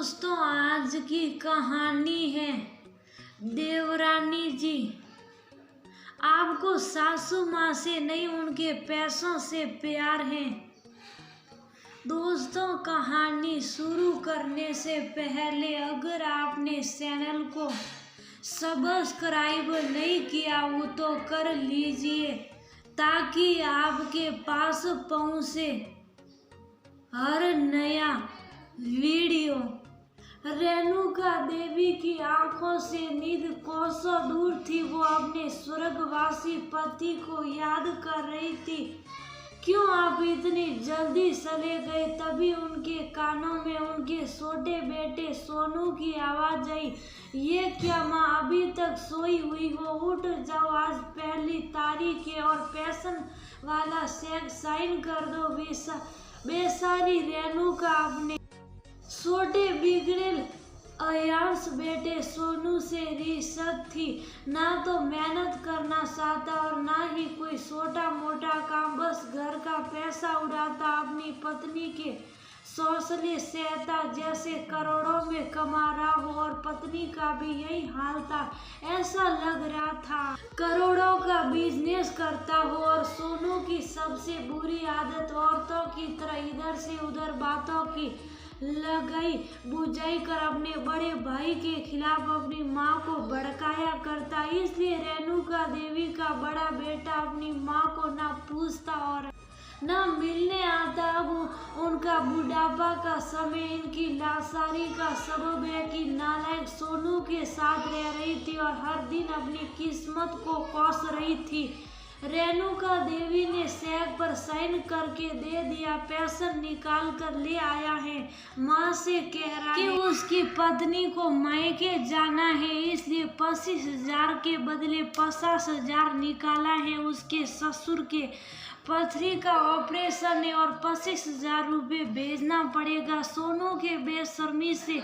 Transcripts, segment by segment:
दोस्तों, आज की कहानी है देवरानी जी। आपको सासू माँ से नहीं, उनके पैसों से प्यार है। दोस्तों, कहानी शुरू करने से पहले अगर आपने चैनल को सब्सक्राइब नहीं किया हो तो कर लीजिए, ताकि आपके पास पहुँचे हर नया वीडियो। रेणुका देवी की आंखों से नींद कोसों दूर थी। वो अपने स्वर्गवासी पति को याद कर रही थी। क्यों आप इतनी जल्दी चले गए? तभी उनके कानों में उनके छोटे बेटे सोनू की आवाज आई। ये क्या माँ, अभी तक सोई हुई हो? उठ जाओ, आज पहली तारीख है और पेंशन वाला चेक साइन कर दो। बेचारी रेणुका अपने छोटे बिगड़ेल अयांश बेटे सोनू से रिश्त थी। ना तो मेहनत करना चाहता और ना ही कोई छोटा मोटा काम, बस घर का पैसा उड़ाता, अपनी पत्नी के शौसले सहता जैसे करोड़ों में कमा रहा हो। और पत्नी का भी यही हाल था। ऐसा लग रहा था करोड़ों का बिजनेस करता हो। और सोनू की सबसे बुरी आदत औरतों की तरह इधर से उधर बातों की लगाई बुझाई कर अपने बड़े भाई के खिलाफ अपनी माँ को भड़काया करता। इसलिए रेणुका देवी का बड़ा बेटा अपनी माँ को ना पूछता और ना मिलने आता। अब उनका बुढ़ापा का समय इनकी लाचारी का सबब है कि नालायक सोनू के साथ रह रही थी और हर दिन अपनी किस्मत को कोस रही थी। रेणुका देवी ने चेक पर साइन करके दे दिया। पेंशन निकाल कर ले आया है। माँ से कह रहा है कि उसकी पत्नी को मायके जाना है, इसलिए 25,000 के बदले 50,000 निकाला है। उसके ससुर के पथरी का ऑपरेशन है और 25,000 रुपये भेजना पड़ेगा। सोनू के बेशर्मी से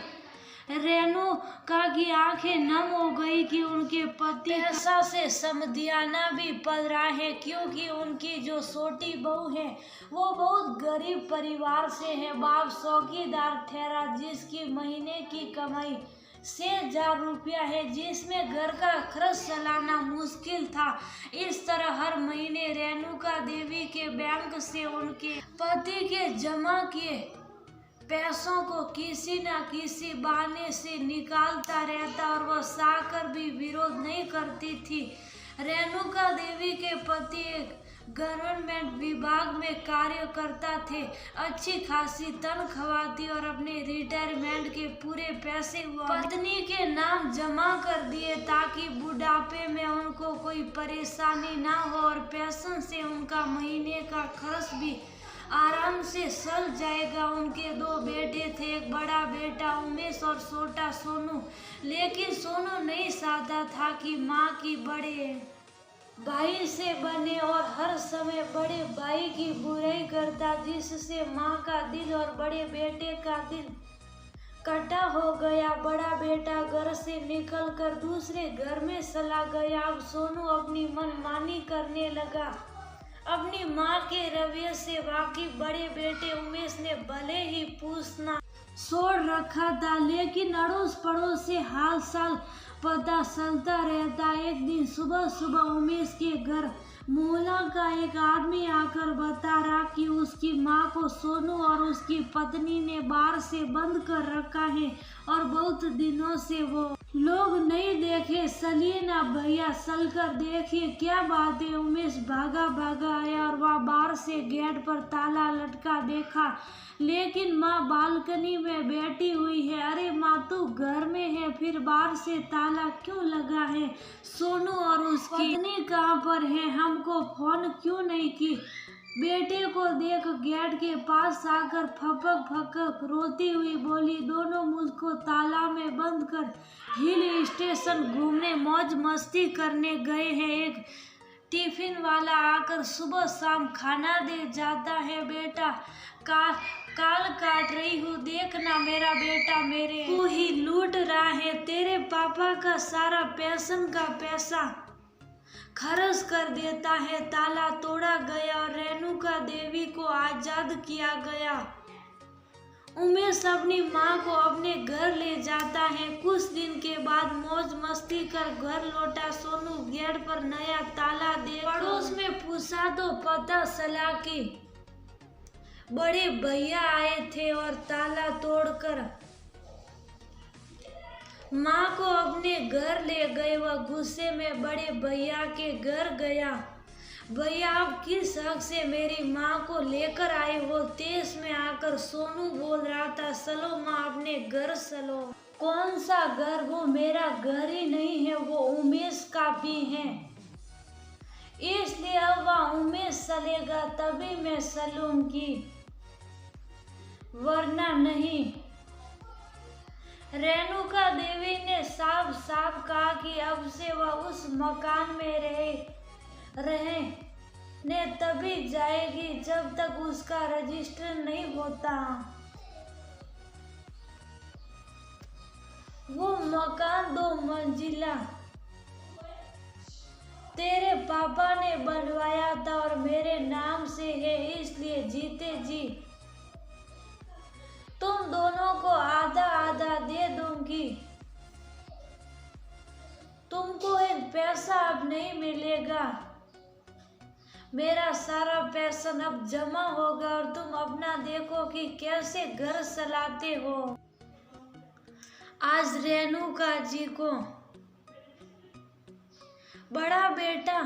रेणुका की आंखें नम हो गई कि उनके पति पैसा से समझाना भी पड़ रहा है, क्योंकि उनकी जो छोटी बहू है वो बहुत गरीब परिवार से है। बाप चौकीदार ठहरा, जिसकी महीने की कमाई 6,000 रुपया है, जिसमें घर का खर्च चलाना मुश्किल था। इस तरह हर महीने रेणुका देवी के बैंक से उनके पति के जमा किए पैसों को किसी न किसी बहाने से निकालता रहता और वह चाहकर भी विरोध नहीं करती थी। रेणुका देवी के पति एक गवर्नमेंट विभाग में कार्य करता थे। अच्छी खासी तनख्वाह थी और अपने रिटायरमेंट के पूरे पैसे वो पत्नी के नाम जमा कर दिए, ताकि बुढ़ापे में उनको कोई परेशानी ना हो और पेंशन से उनका महीने का खर्च भी आराम से चल जाएगा। उनके 2 बेटे थे, एक बड़ा बेटा उमेश और छोटा सोनू। लेकिन सोनू नहीं चाहता था कि माँ की बड़े भाई से बने और हर समय बड़े भाई की बुराई करता, जिससे माँ का दिल और बड़े बेटे का दिल कटा हो गया। बड़ा बेटा घर से निकलकर दूसरे घर में चला गया। अब सोनू अपनी मनमानी करने लगा। अपनी माँ के रवैये से वाकिफ बड़े बेटे उमेश ने भले ही पूछना छोड़ रखा था, लेकिन अड़ोस पड़ोस से हाल चाल पता चलता रहता। एक दिन सुबह सुबह उमेश के घर मोहल्ला का एक आदमी आकर बता रहा कि उसकी माँ को सोनू और उसकी पत्नी ने बाहर से बंद कर रखा है और बहुत दिनों से वो लोग नहीं देखे। चलिए ना भैया, चल कर देखिए क्या बात है। उमेश भागा भागा आया और वह बाहर से गेट पर ताला लटका देखा, लेकिन माँ बालकनी में बैठी हुई है। अरे माँ, तू घर में है, फिर बाहर से ताला क्यों लगा है? सोनू और उसकी पत्नी कहाँ पर है? हमको फोन क्यों नहीं की? बेटे को देख गेट के पास आकर फपक फपक रोती हुई बोली, दोनों मुझको ताला में बंद कर हिल स्टेशन घूमने मौज मस्ती करने गए हैं। एक टिफिन वाला आकर सुबह शाम खाना दे जाता है। बेटा काल काट रही हूँ, देखना मेरा बेटा मेरे को ही लूट रहा है। तेरे पापा का सारा पेंशन का पैसा खर्च कर देता है। ताला तोड़ा गया और रेणुका देवी को आजाद किया गया। उमेश अपनी माँ को अपने घर ले जाता है। कुछ दिन के बाद मौज मस्ती कर घर लौटा सोनू गेट पर नया ताला दे पड़ोस में पूछा तो पता चला कि बड़े भैया आए थे और ताला तोड़कर माँ को अपने घर ले गए। वह गुस्से में बड़े भैया के घर गया। भैया, आप किस हक से मेरी माँ को लेकर आए हो? तेज में आकर सोनू बोल रहा था, चलो माँ अपने घर चलो। कौन सा घर? वो मेरा घर ही नहीं है, वो उमेश का भी है, इसलिए अब वह उमेश चलेगा तभी मैं चलूंगी, वरना नहीं। रेणुका देवी ने साफ साफ कहा कि अब से वह उस मकान में रहने तभी जाएगी जब तक उसका रजिस्टर नहीं होता। वो मकान 2 मंजिला तेरे पापा ने बनवाया था और मेरे नाम से है, इसलिए जीते जी तुम दोनों को आधा आधा दे दूंगी। तुमको एक पैसा अब नहीं मिलेगा, मेरा सारा पैसा अब जमा होगा और तुम अपना देखो कि कैसे घर चलाते हो। आज रेणुका जी को बड़ा बेटा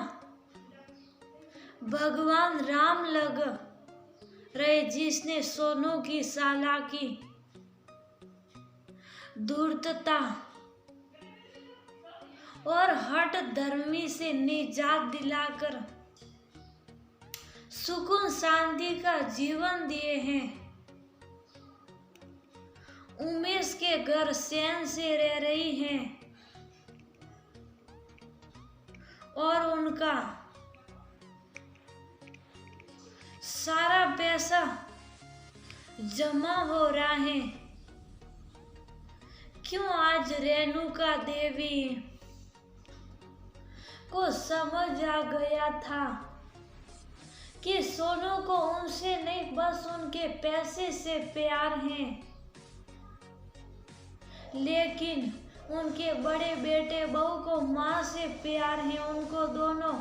भगवान राम लग रहे, जिसने सोनू की चालाकी, धूर्तता और हठ धर्मी से निजात दिलाकर सुकून शांति का जीवन दिए हैं। उमेश के घर चैन से रह रही हैं और उनका सारा पैसा जमा हो रहा है। क्यों आज रेणुका देवी को समझ आ गया था कि सोनू को उनसे नहीं बस उनके पैसे से प्यार है, लेकिन उनके बड़े बेटे बहू को माँ से प्यार है। उनको दोनों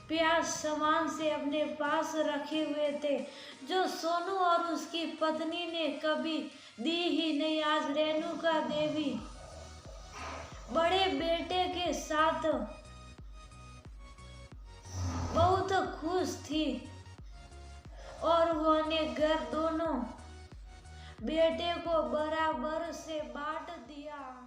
प्यार समान से अपने पास रखे हुए थे, जो सोनू और उसकी पत्नी ने कभी दी ही नहीं। आज रेणुका देवी बड़े बेटे के साथ बहुत खुश थी और उन्होंने घर दोनों बेटे को बराबर से बांट दिया।